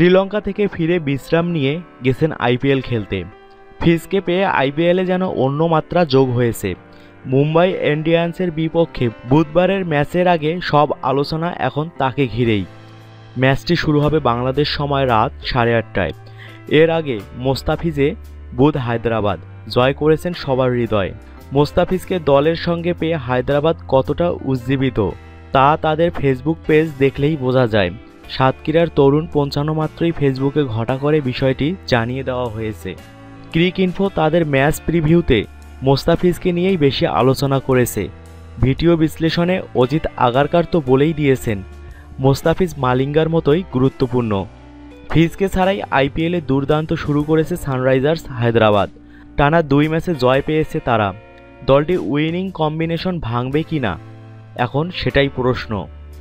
শ্রীলঙ্কা থেকে ফিরে বিশ্রাম নিয়ে গেছেন আইপিএল খেলতে। ফিজকে পেয়ে আইপিএলে যেন অন্য মাত্রা যোগ হয়েছে। মুম্বাই ইন্ডিয়ান্সের বিপক্ষে বুধবারের ম্যাচের আগে সব আলোচনা এখন তাকে ঘিরেই। ম্যাচটি শুরু হবে বাংলাদেশ সময় রাত 8:30টায়। এর আগে মোস্তাফিজে বুধ হায়দ্রাবাদ জয় করেছেন সবার হৃদয়। মোস্তাফিজকে দলের সঙ্গে পেয়ে হায়দ্রাবাদ কতটা উজ্জীবিত তা তাদের ফেসবুক পেজ দেখলেই বোঝা যায়। সাতক্ষীরার তরুণ 55 মাত্রই ফেসবুকে ঘটা করে বিষয়টি জানিয়ে দেওয়া হয়েছে। ক্রিকইনফো তাদের ম্যাচ প্রিভিউতে মোস্তাফিজকে নিয়েই বেশি আলোচনা করেছে। ভিডিও বিশ্লেষণে অজিত আগারকার তো বলেই দিয়েছেন, মোস্তাফিজ মালিঙ্গার মতোই গুরুত্বপূর্ণ। ফিজকে ছাড়াই আইপিএলে দুর্দান্ত শুরু করেছে সানরাইজার্স হায়দ্রাবাদ। টানা 2 ম্যাচে জয় পেয়েছে তারা। দলটি উইনিং কম্বিনেশন ভাঙবে কিনা এখন সেটাই প্রশ্ন।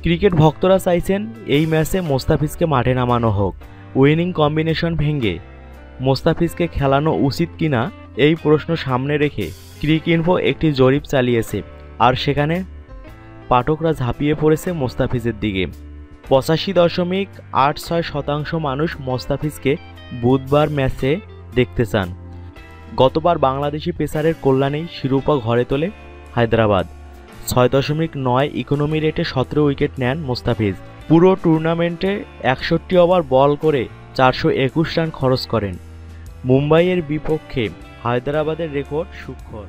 ক্রিকেট ভক্তরা চাইছেন এই ম্যাচে মোস্তাফিজকে মাঠে নামানো হোক। উইনিং কম্বিনেশন ভেঙে মোস্তাফিজকে খেলানো উচিত কিনা এই প্রশ্ন সামনে রেখে ক্রিকইনফো একটি জরিপ চালিয়েছে, আর সেখানে পাঠকরা ঝাঁপিয়ে পড়েছে মোস্তাফিজের দিকে। 85.86% মানুষ মোস্তাফিজকে বুধবার ম্যাচে দেখতে চান। গতবার বাংলাদেশি পেসারের কল্যাণেই শিরোপা ঘরে তোলে হায়দ্রাবাদ। 6.9 ইকোনমি রেটে 17 উইকেট নেন মোস্তাফিজ। পুরো টুর্নামেন্টে 61 ওভার বল করে 421 রান খরচ করেন। মুম্বাইয়ের বিপক্ষে হায়দ্রাবাদের রেকর্ড সুখকর।